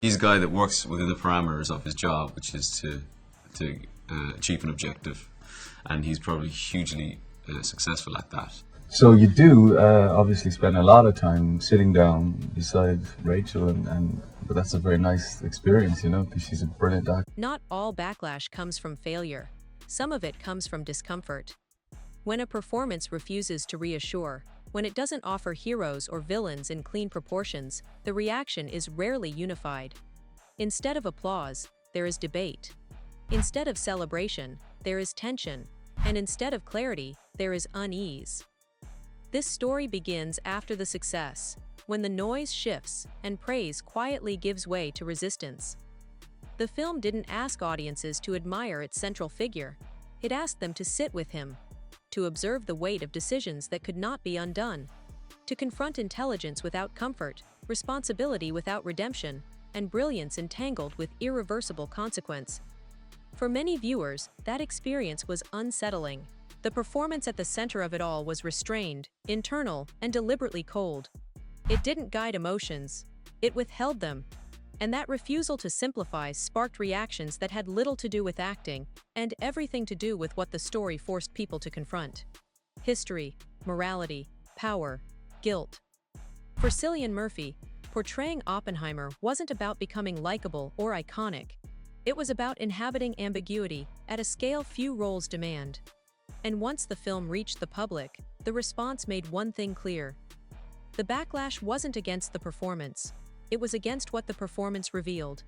He's a guy that works within the parameters of his job, which is to achieve an objective, and he's probably hugely successful at that. So you do obviously spend a lot of time sitting down beside Rachel, and but that's a very nice experience, you know, because she's a brilliant actor. Not all backlash comes from failure. Some of it comes from discomfort. When a performance refuses to reassure, when it doesn't offer heroes or villains in clean proportions, the reaction is rarely unified. Instead of applause, there is debate. Instead of celebration, there is tension. And instead of clarity, there is unease. This story begins after the success, when the noise shifts and praise quietly gives way to resistance. The film didn't ask audiences to admire its central figure. It asked them to sit with him, to observe the weight of decisions that could not be undone, to confront intelligence without comfort, responsibility without redemption, and brilliance entangled with irreversible consequence. For many viewers, that experience was unsettling. The performance at the center of it all was restrained, internal, and deliberately cold. It didn't guide emotions, it withheld them. And that refusal to simplify sparked reactions that had little to do with acting and everything to do with what the story forced people to confront: history, morality, power, guilt. For Cillian Murphy, portraying Oppenheimer wasn't about becoming likable or iconic. It was about inhabiting ambiguity at a scale few roles demand. And once the film reached the public, the response made one thing clear. The backlash wasn't against the performance. It was against what the performance revealed.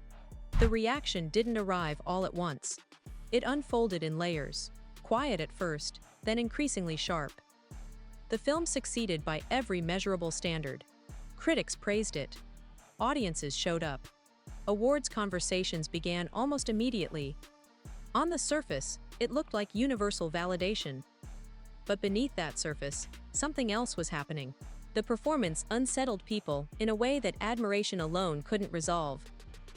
The reaction didn't arrive all at once. It unfolded in layers, quiet at first, then increasingly sharp. The film succeeded by every measurable standard. Critics praised it. Audiences showed up. Awards conversations began almost immediately. On the surface, it looked like universal validation. But beneath that surface, something else was happening. The performance unsettled people in a way that admiration alone couldn't resolve.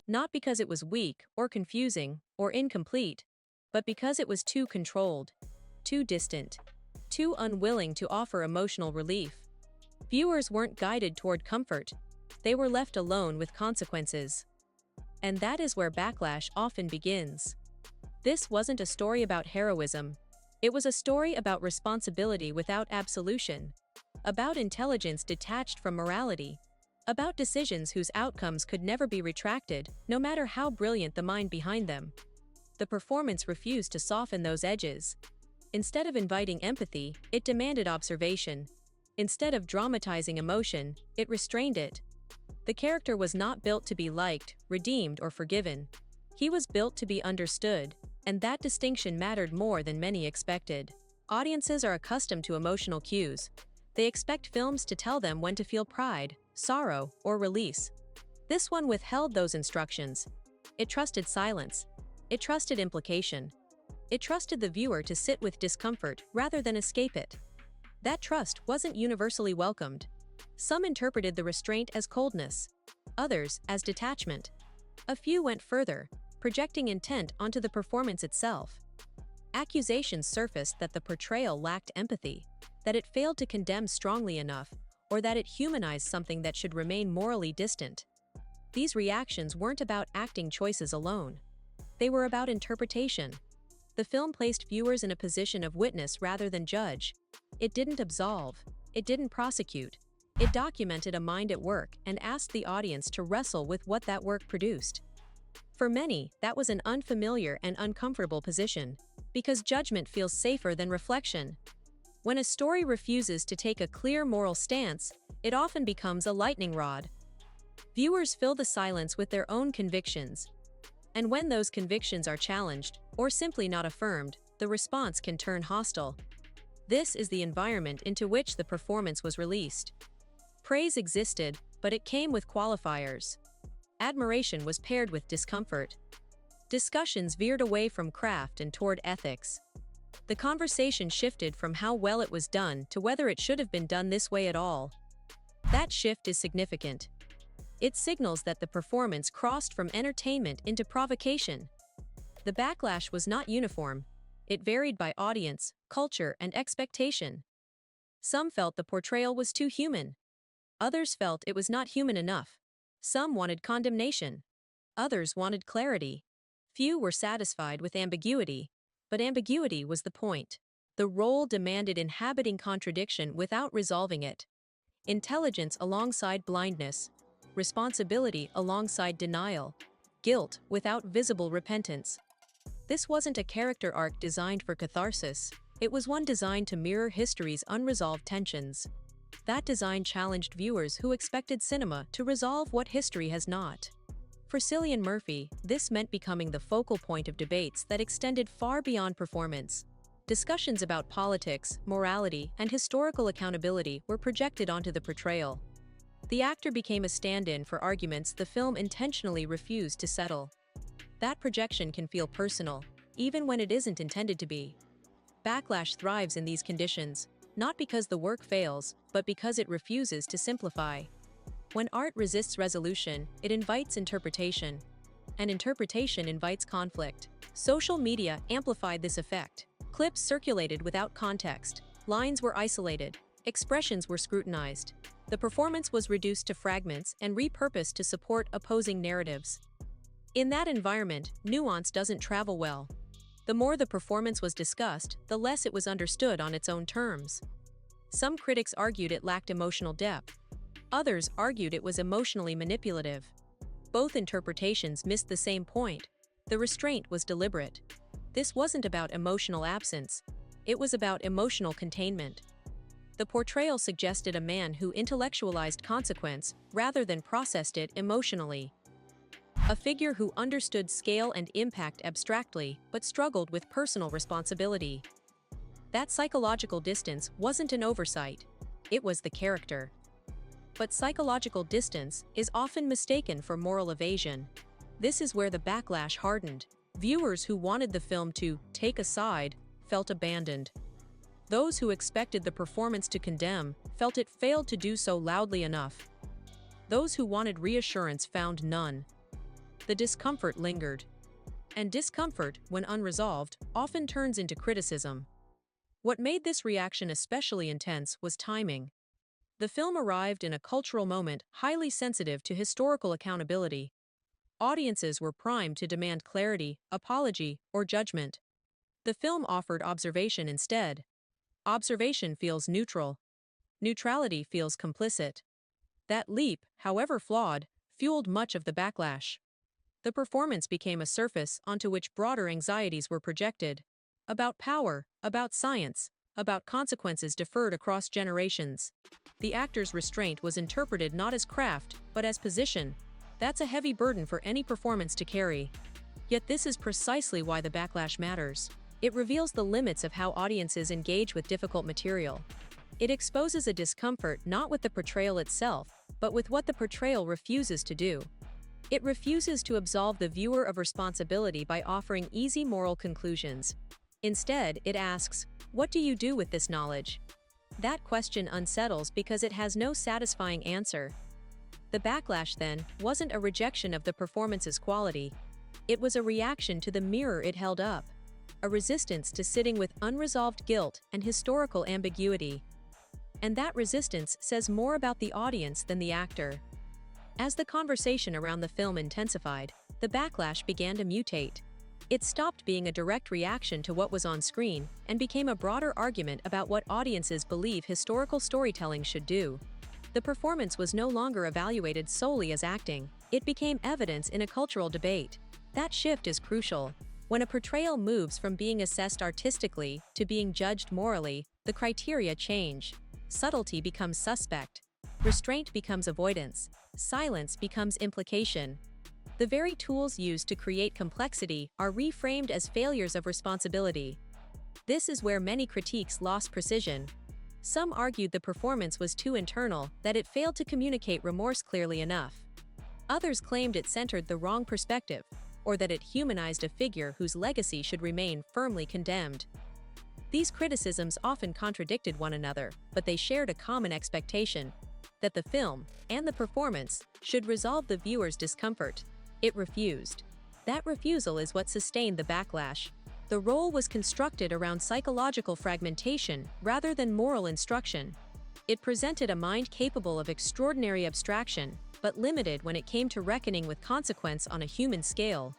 Not because it was weak or confusing or incomplete, but because it was too controlled, too distant, too unwilling to offer emotional relief. Viewers weren't guided toward comfort. They were left alone with consequences. And that is where backlash often begins. This wasn't a story about heroism. It was a story about responsibility without absolution, about intelligence detached from morality, about decisions whose outcomes could never be retracted, no matter how brilliant the mind behind them. The performance refused to soften those edges. Instead of inviting empathy, it demanded observation. Instead of dramatizing emotion, it restrained it. The character was not built to be liked, redeemed, or forgiven. He was built to be understood, and that distinction mattered more than many expected. Audiences are accustomed to emotional cues. They expect films to tell them when to feel pride, sorrow, or release. This one withheld those instructions. It trusted silence. It trusted implication. It trusted the viewer to sit with discomfort rather than escape it. That trust wasn't universally welcomed. Some interpreted the restraint as coldness, others as detachment. A few went further, projecting intent onto the performance itself. Accusations surfaced that the portrayal lacked empathy, that it failed to condemn strongly enough, or that it humanized something that should remain morally distant. These reactions weren't about acting choices alone. They were about interpretation. The film placed viewers in a position of witness rather than judge. It didn't absolve. It didn't prosecute. It documented a mind at work and asked the audience to wrestle with what that work produced. For many, that was an unfamiliar and uncomfortable position, because judgment feels safer than reflection. When a story refuses to take a clear moral stance, it often becomes a lightning rod. Viewers fill the silence with their own convictions. And when those convictions are challenged, or simply not affirmed, the response can turn hostile. This is the environment into which the performance was released. Praise existed, but it came with qualifiers. Admiration was paired with discomfort. Discussions veered away from craft and toward ethics. The conversation shifted from how well it was done to whether it should have been done this way at all. That shift is significant. It signals that the performance crossed from entertainment into provocation. The backlash was not uniform. It varied by audience, culture, and expectation. Some felt the portrayal was too human. Others felt it was not human enough. Some wanted condemnation. Others wanted clarity. Few were satisfied with ambiguity. But ambiguity was the point. The role demanded inhabiting contradiction without resolving it. Intelligence alongside blindness. Responsibility alongside denial. Guilt without visible repentance. This wasn't a character arc designed for catharsis. It was one designed to mirror history's unresolved tensions. That design challenged viewers who expected cinema to resolve what history has not. For Cillian Murphy, this meant becoming the focal point of debates that extended far beyond performance. Discussions about politics, morality, and historical accountability were projected onto the portrayal. The actor became a stand-in for arguments the film intentionally refused to settle. That projection can feel personal, even when it isn't intended to be. Backlash thrives in these conditions, not because the work fails, but because it refuses to simplify. When art resists resolution, it invites interpretation. And interpretation invites conflict. Social media amplified this effect. Clips circulated without context. Lines were isolated. Expressions were scrutinized. The performance was reduced to fragments and repurposed to support opposing narratives. In that environment, nuance doesn't travel well. The more the performance was discussed, the less it was understood on its own terms. Some critics argued it lacked emotional depth. Others argued it was emotionally manipulative. Both interpretations missed the same point. The restraint was deliberate. This wasn't about emotional absence. It was about emotional containment. The portrayal suggested a man who intellectualized consequence rather than processed it emotionally. A figure who understood scale and impact abstractly but struggled with personal responsibility. That psychological distance wasn't an oversight. It was the character. But psychological distance is often mistaken for moral evasion. This is where the backlash hardened. Viewers who wanted the film to take a side felt abandoned. Those who expected the performance to condemn felt it failed to do so loudly enough. Those who wanted reassurance found none. The discomfort lingered. And discomfort, when unresolved, often turns into criticism. What made this reaction especially intense was timing. The film arrived in a cultural moment highly sensitive to historical accountability. Audiences were primed to demand clarity, apology, or judgment. The film offered observation instead. Observation feels neutral. Neutrality feels complicit. That leap, however flawed, fueled much of the backlash. The performance became a surface onto which broader anxieties were projected. About power, about science, about consequences deferred across generations. The actor's restraint was interpreted not as craft, but as position. That's a heavy burden for any performance to carry. Yet this is precisely why the backlash matters. It reveals the limits of how audiences engage with difficult material. It exposes a discomfort not with the portrayal itself, but with what the portrayal refuses to do. It refuses to absolve the viewer of responsibility by offering easy moral conclusions. Instead, it asks, what do you do with this knowledge? That question unsettles because it has no satisfying answer. The backlash, then, wasn't a rejection of the performance's quality. It was a reaction to the mirror it held up. A resistance to sitting with unresolved guilt and historical ambiguity. And that resistance says more about the audience than the actor. As the conversation around the film intensified, the backlash began to mutate. It stopped being a direct reaction to what was on screen and became a broader argument about what audiences believe historical storytelling should do. The performance was no longer evaluated solely as acting. It became evidence in a cultural debate. That shift is crucial. When a portrayal moves from being assessed artistically to being judged morally, the criteria change. Subtlety becomes suspect. Restraint becomes avoidance. Silence becomes implication. The very tools used to create complexity are reframed as failures of responsibility. This is where many critiques lost precision. Some argued the performance was too internal, that it failed to communicate remorse clearly enough. Others claimed it centered the wrong perspective, or that it humanized a figure whose legacy should remain firmly condemned. These criticisms often contradicted one another, but they shared a common expectation: that the film, and the performance, should resolve the viewer's discomfort. It refused. That refusal is what sustained the backlash. The role was constructed around psychological fragmentation rather than moral instruction. It presented a mind capable of extraordinary abstraction, but limited when it came to reckoning with consequence on a human scale.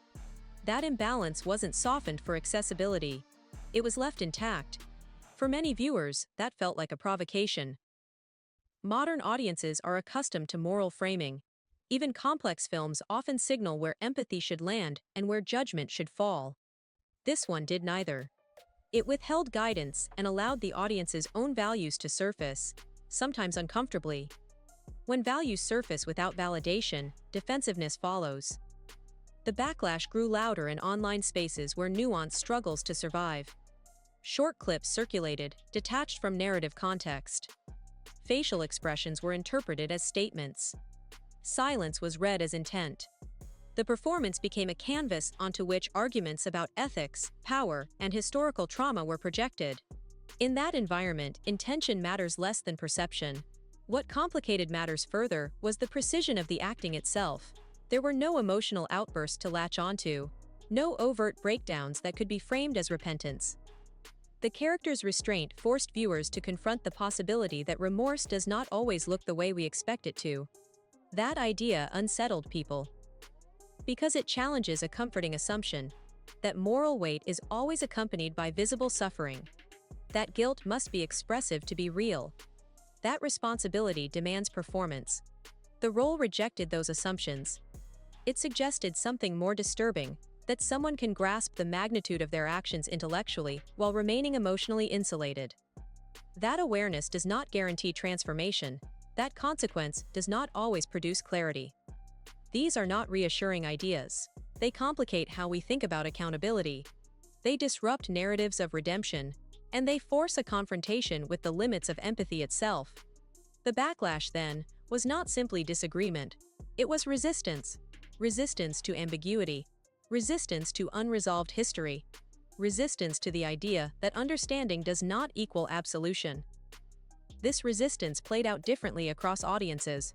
That imbalance wasn't softened for accessibility. It was left intact. For many viewers, that felt like a provocation. Modern audiences are accustomed to moral framing. Even complex films often signal where empathy should land and where judgment should fall. This one did neither. It withheld guidance and allowed the audience's own values to surface, sometimes uncomfortably. When values surface without validation, defensiveness follows. The backlash grew louder in online spaces where nuance struggles to survive. Short clips circulated, detached from narrative context. Facial expressions were interpreted as statements. Silence was read as intent. The performance became a canvas onto which arguments about ethics, power, and historical trauma were projected. In that environment, intention matters less than perception. What complicated matters further was the precision of the acting itself. There were no emotional outbursts to latch onto, no overt breakdowns that could be framed as repentance. The character's restraint forced viewers to confront the possibility that remorse does not always look the way we expect it to. That idea unsettled people, because it challenges a comforting assumption that moral weight is always accompanied by visible suffering, that guilt must be expressive to be real, that responsibility demands performance. The role rejected those assumptions. It suggested something more disturbing, that someone can grasp the magnitude of their actions intellectually while remaining emotionally insulated. That awareness does not guarantee transformation. That consequence does not always produce clarity. These are not reassuring ideas. They complicate how we think about accountability. They disrupt narratives of redemption, and they force a confrontation with the limits of empathy itself. The backlash, then, was not simply disagreement. It was resistance. Resistance to ambiguity. Resistance to unresolved history. Resistance to the idea that understanding does not equal absolution. This resistance played out differently across audiences.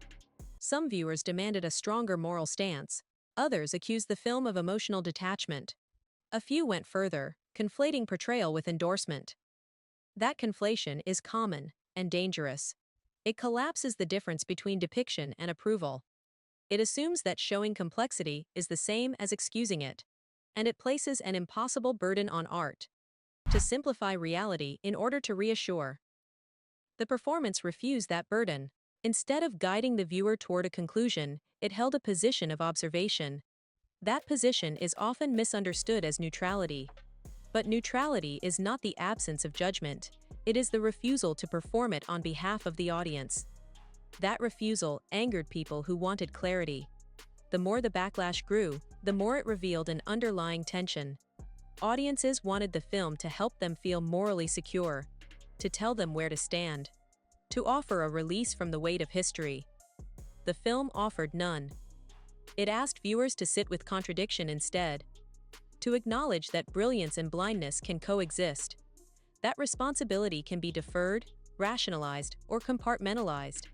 Some viewers demanded a stronger moral stance. Others accused the film of emotional detachment. A few went further, conflating portrayal with endorsement. That conflation is common and dangerous. It collapses the difference between depiction and approval. It assumes that showing complexity is the same as excusing it, and it places an impossible burden on art to simplify reality in order to reassure. The performance refused that burden. Instead of guiding the viewer toward a conclusion, it held a position of observation. That position is often misunderstood as neutrality. But neutrality is not the absence of judgment. It is the refusal to perform it on behalf of the audience. That refusal angered people who wanted clarity. The more the backlash grew, the more it revealed an underlying tension. Audiences wanted the film to help them feel morally secure, to tell them where to stand, to offer a release from the weight of history. The film offered none. It asked viewers to sit with contradiction instead, to acknowledge that brilliance and blindness can coexist. That responsibility can be deferred, rationalized, or compartmentalized.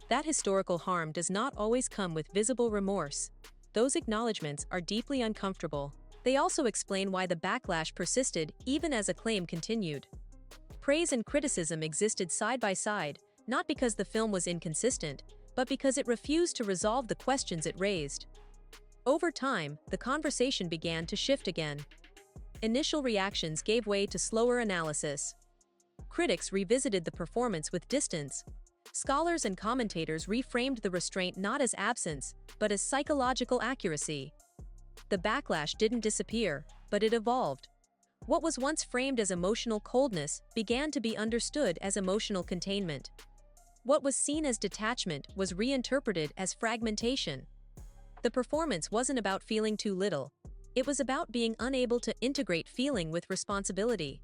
That historical harm does not always come with visible remorse. Those acknowledgments are deeply uncomfortable. They also explain why the backlash persisted even as acclaim continued. Praise and criticism existed side by side, not because the film was inconsistent, but because it refused to resolve the questions it raised. Over time, the conversation began to shift again. Initial reactions gave way to slower analysis. Critics revisited the performance with distance. Scholars and commentators reframed the restraint not as absence, but as psychological accuracy. The backlash didn't disappear, but it evolved. What was once framed as emotional coldness began to be understood as emotional containment. What was seen as detachment was reinterpreted as fragmentation. The performance wasn't about feeling too little. It was about being unable to integrate feeling with responsibility.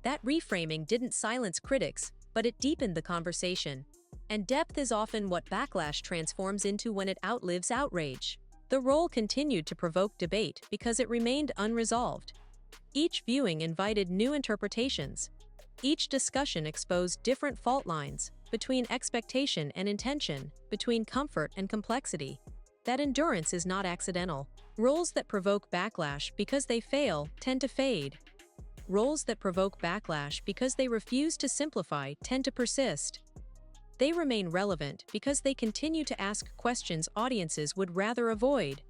That reframing didn't silence critics, but it deepened the conversation. And depth is often what backlash transforms into when it outlives outrage. The role continued to provoke debate because it remained unresolved. Each viewing invited new interpretations. Each discussion exposed different fault lines between expectation and intention, between comfort and complexity. That endurance is not accidental. Roles that provoke backlash because they fail tend to fade. Roles that provoke backlash because they refuse to simplify tend to persist. They remain relevant because they continue to ask questions audiences would rather avoid.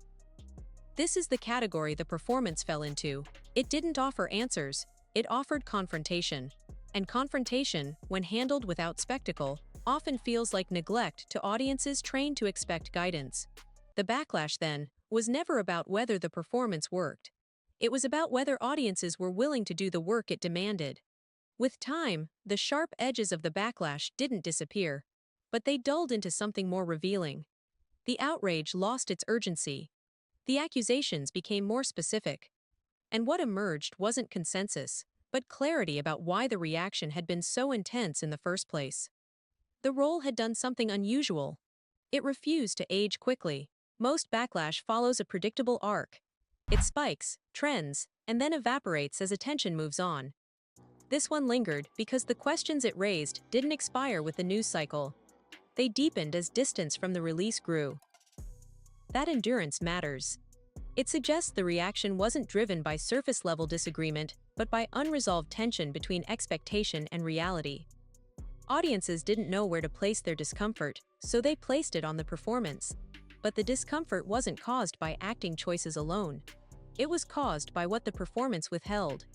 This is the category the performance fell into. It didn't offer answers, it offered confrontation. And confrontation, when handled without spectacle, often feels like neglect to audiences trained to expect guidance. The backlash, then, was never about whether the performance worked. It was about whether audiences were willing to do the work it demanded. With time, the sharp edges of the backlash didn't disappear, but they dulled into something more revealing. The outrage lost its urgency. The accusations became more specific. And what emerged wasn't consensus, but clarity about why the reaction had been so intense in the first place. The role had done something unusual. It refused to age quickly. Most backlash follows a predictable arc. It spikes, trends, and then evaporates as attention moves on. This one lingered because the questions it raised didn't expire with the news cycle. They deepened as distance from the release grew. That endurance matters. It suggests the reaction wasn't driven by surface-level disagreement, but by unresolved tension between expectation and reality. Audiences didn't know where to place their discomfort, so they placed it on the performance. But the discomfort wasn't caused by acting choices alone. It was caused by what the performance withheld.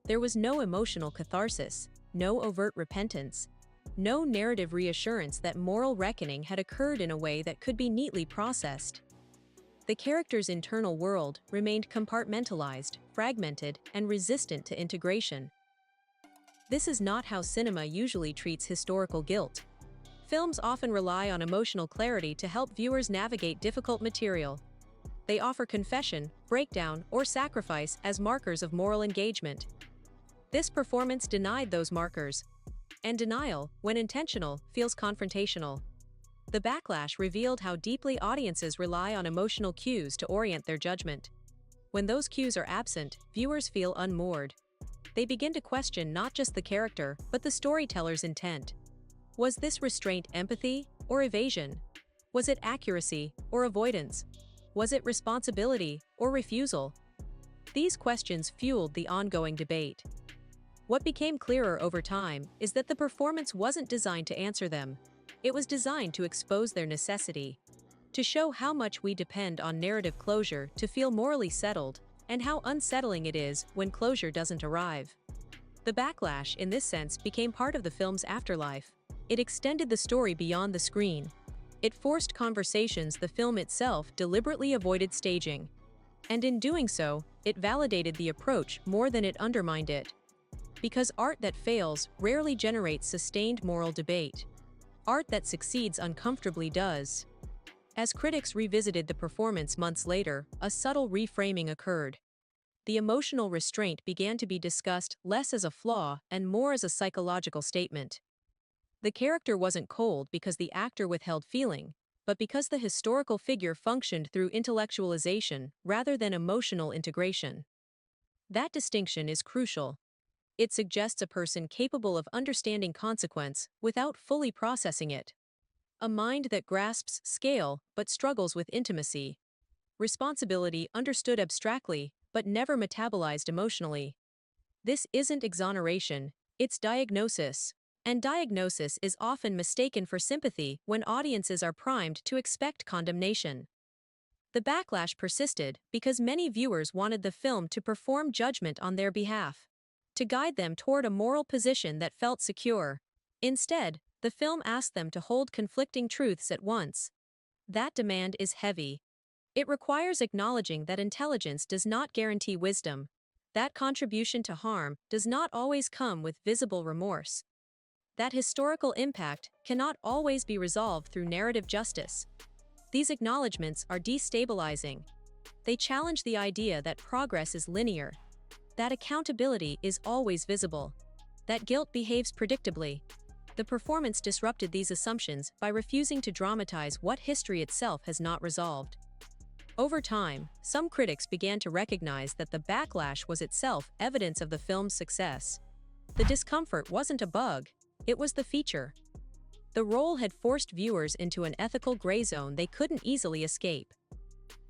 There was no emotional catharsis, no overt repentance, no narrative reassurance that moral reckoning had occurred in a way that could be neatly processed. The character's internal world remained compartmentalized, fragmented, and resistant to integration. This is not how cinema usually treats historical guilt. Films often rely on emotional clarity to help viewers navigate difficult material. They offer confession, breakdown, or sacrifice as markers of moral engagement. This performance denied those markers. And denial, when intentional, feels confrontational. The backlash revealed how deeply audiences rely on emotional cues to orient their judgment. When those cues are absent, viewers feel unmoored. They begin to question not just the character, but the storyteller's intent. Was this restraint empathy or evasion? Was it accuracy or avoidance? Was it responsibility or refusal? These questions fueled the ongoing debate. What became clearer over time is that the performance wasn't designed to answer them. It was designed to expose their necessity, to show how much we depend on narrative closure to feel morally settled, and how unsettling it is when closure doesn't arrive. The backlash, in this sense, became part of the film's afterlife. It extended the story beyond the screen. It forced conversations the film itself deliberately avoided staging. And in doing so, it validated the approach more than it undermined it. Because art that fails rarely generates sustained moral debate. Art that succeeds uncomfortably does. As critics revisited the performance months later, a subtle reframing occurred. The emotional restraint began to be discussed less as a flaw and more as a psychological statement. The character wasn't cold because the actor withheld feeling, but because the historical figure functioned through intellectualization rather than emotional integration. That distinction is crucial. It suggests a person capable of understanding consequence without fully processing it. A mind that grasps scale but struggles with intimacy. Responsibility understood abstractly but never metabolized emotionally. This isn't exoneration, it's diagnosis. And diagnosis is often mistaken for sympathy when audiences are primed to expect condemnation. The backlash persisted because many viewers wanted the film to perform judgment on their behalf, to guide them toward a moral position that felt secure. Instead, the film asked them to hold conflicting truths at once. That demand is heavy. It requires acknowledging that intelligence does not guarantee wisdom, that contribution to harm does not always come with visible remorse, that historical impact cannot always be resolved through narrative justice. These acknowledgments are destabilizing. They challenge the idea that progress is linear, that accountability is always visible, that guilt behaves predictably. The performance disrupted these assumptions by refusing to dramatize what history itself has not resolved. Over time, some critics began to recognize that the backlash was itself evidence of the film's success. The discomfort wasn't a bug, it was the feature. The role had forced viewers into an ethical gray zone they couldn't easily escape.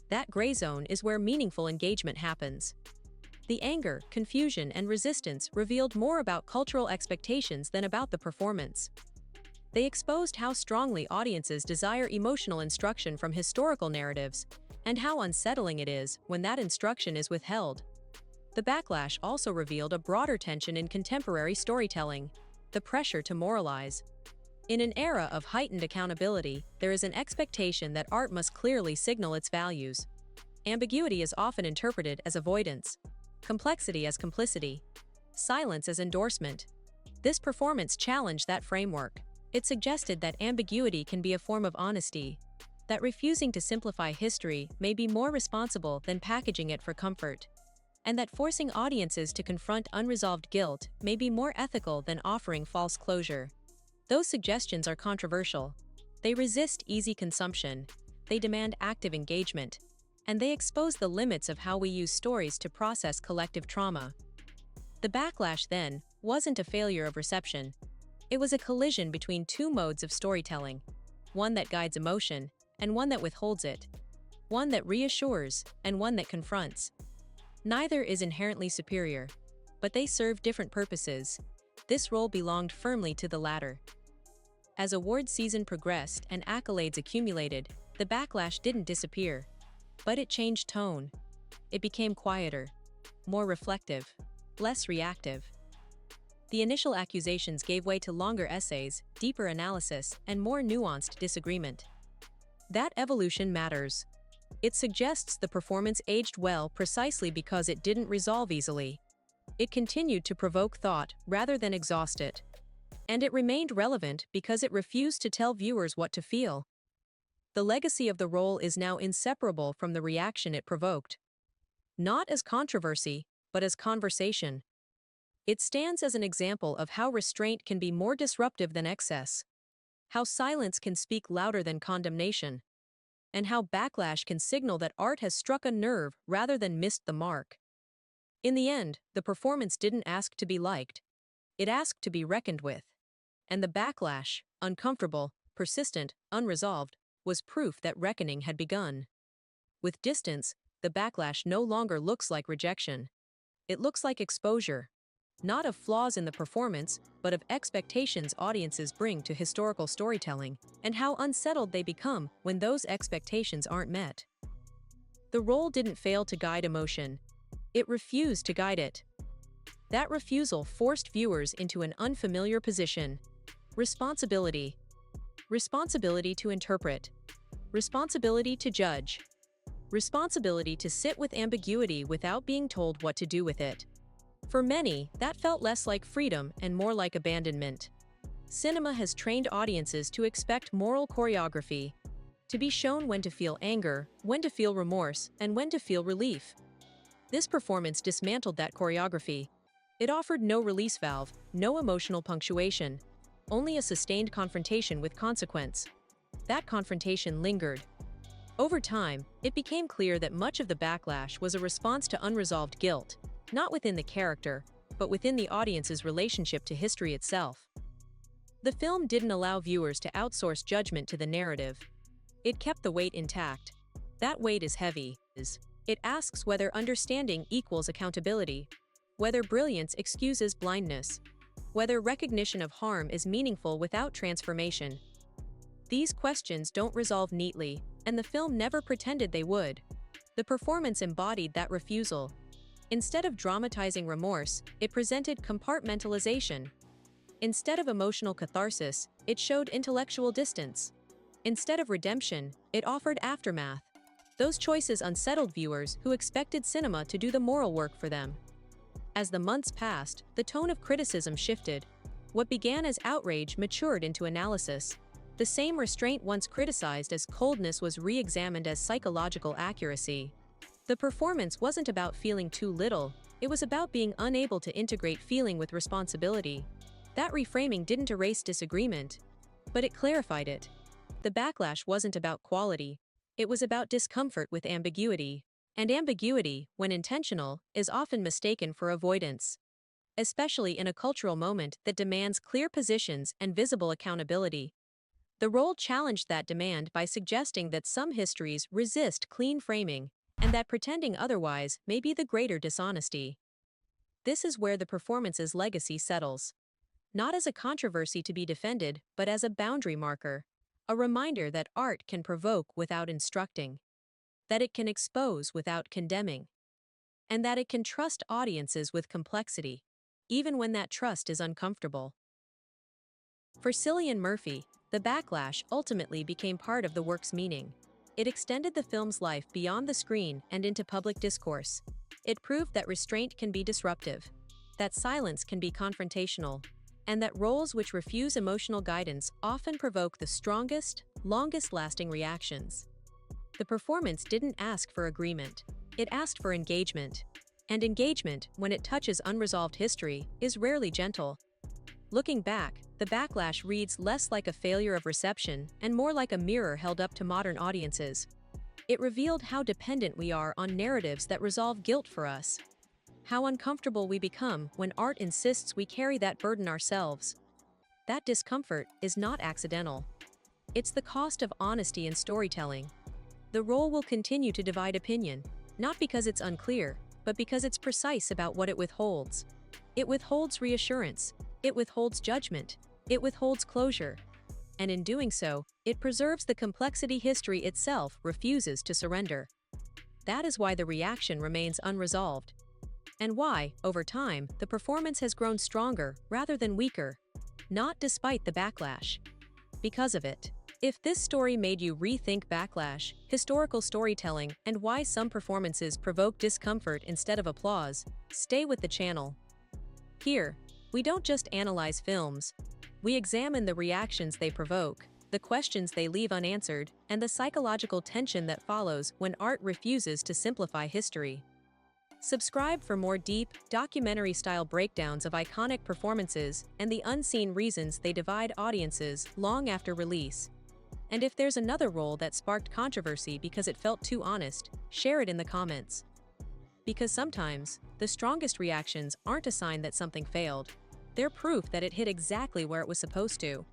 That gray zone is where meaningful engagement happens. The anger, confusion, and resistance revealed more about cultural expectations than about the performance. They exposed how strongly audiences desire emotional instruction from historical narratives, and how unsettling it is when that instruction is withheld. The backlash also revealed a broader tension in contemporary storytelling: the pressure to moralize. In an era of heightened accountability, there is an expectation that art must clearly signal its values. Ambiguity is often interpreted as avoidance, complexity as complicity, silence as endorsement. This performance challenged that framework. It suggested that ambiguity can be a form of honesty, that refusing to simplify history may be more responsible than packaging it for comfort, and that forcing audiences to confront unresolved guilt may be more ethical than offering false closure. Those suggestions are controversial. They resist easy consumption, they demand active engagement, and they expose the limits of how we use stories to process collective trauma. The backlash, then, wasn't a failure of reception. It was a collision between two modes of storytelling: one that guides emotion, and one that withholds it; one that reassures, and one that confronts. Neither is inherently superior, but they serve different purposes. This role belonged firmly to the latter. As award season progressed and accolades accumulated, the backlash didn't disappear, but it changed tone. It became quieter, more reflective, less reactive. The initial accusations gave way to longer essays, deeper analysis, and more nuanced disagreement. That evolution matters. It suggests the performance aged well precisely because it didn't resolve easily. It continued to provoke thought rather than exhaust it. And it remained relevant because it refused to tell viewers what to feel. The legacy of the role is now inseparable from the reaction it provoked. Not as controversy, but as conversation. It stands as an example of how restraint can be more disruptive than excess, how silence can speak louder than condemnation, and how backlash can signal that art has struck a nerve rather than missed the mark. In the end, the performance didn't ask to be liked. It asked to be reckoned with. And the backlash, uncomfortable, persistent, unresolved, was proof that reckoning had begun. With distance, the backlash no longer looks like rejection. It looks like exposure, not of flaws in the performance, but of expectations audiences bring to historical storytelling, and how unsettled they become when those expectations aren't met. The role didn't fail to guide emotion. It refused to guide it. That refusal forced viewers into an unfamiliar position: responsibility. Responsibility to interpret. Responsibility to judge. Responsibility to sit with ambiguity without being told what to do with it. For many, that felt less like freedom and more like abandonment. Cinema has trained audiences to expect moral choreography, to be shown when to feel anger, when to feel remorse, and when to feel relief. This performance dismantled that choreography. It offered no release valve, no emotional punctuation, only a sustained confrontation with consequence. That confrontation lingered. Over time, it became clear that much of the backlash was a response to unresolved guilt, not within the character, but within the audience's relationship to history itself. The film didn't allow viewers to outsource judgment to the narrative. It kept the weight intact. That weight is heavy. It asks whether understanding equals accountability, whether brilliance excuses blindness, whether recognition of harm is meaningful without transformation. These questions don't resolve neatly, and the film never pretended they would. The performance embodied that refusal. Instead of dramatizing remorse, it presented compartmentalization. Instead of emotional catharsis, it showed intellectual distance. Instead of redemption, it offered aftermath. Those choices unsettled viewers who expected cinema to do the moral work for them. As the months passed, the tone of criticism shifted. What began as outrage matured into analysis. The same restraint once criticized as coldness was re-examined as psychological accuracy. The performance wasn't about feeling too little, it was about being unable to integrate feeling with responsibility. That reframing didn't erase disagreement, but it clarified it. The backlash wasn't about quality, it was about discomfort with ambiguity. And ambiguity, when intentional, is often mistaken for avoidance. Especially in a cultural moment that demands clear positions and visible accountability. The role challenged that demand by suggesting that some histories resist clean framing, and that pretending otherwise may be the greater dishonesty. This is where the performance's legacy settles. not as a controversy to be defended, but as a boundary marker, a reminder that art can provoke without instructing, that it can expose without condemning, and that it can trust audiences with complexity, even when that trust is uncomfortable. For Cillian Murphy, the backlash ultimately became part of the work's meaning. It extended the film's life beyond the screen and into public discourse. It proved that restraint can be disruptive, that silence can be confrontational, and that roles which refuse emotional guidance often provoke the strongest, longest-lasting reactions. The performance didn't ask for agreement, it asked for engagement. And engagement, when it touches unresolved history, is rarely gentle. Looking back, the backlash reads less like a failure of reception and more like a mirror held up to modern audiences. It revealed how dependent we are on narratives that resolve guilt for us, how uncomfortable we become when art insists we carry that burden ourselves. That discomfort is not accidental. It's the cost of honesty in storytelling. The role will continue to divide opinion, not because it's unclear, but because it's precise about what it withholds. It withholds reassurance, it withholds judgment, it withholds closure. And in doing so, it preserves the complexity history itself refuses to surrender. That is why the reaction remains unresolved. And why, over time, the performance has grown stronger rather than weaker. Not despite the backlash. Because of it. If this story made you rethink backlash, historical storytelling, and why some performances provoke discomfort instead of applause, stay with the channel. Here, we don't just analyze films. We examine the reactions they provoke, the questions they leave unanswered, and the psychological tension that follows when art refuses to simplify history. Subscribe for more deep, documentary-style breakdowns of iconic performances and the unseen reasons they divide audiences long after release. And if there's another role that sparked controversy because it felt too honest, share it in the comments. Because sometimes, the strongest reactions aren't a sign that something failed. They're proof that it hit exactly where it was supposed to.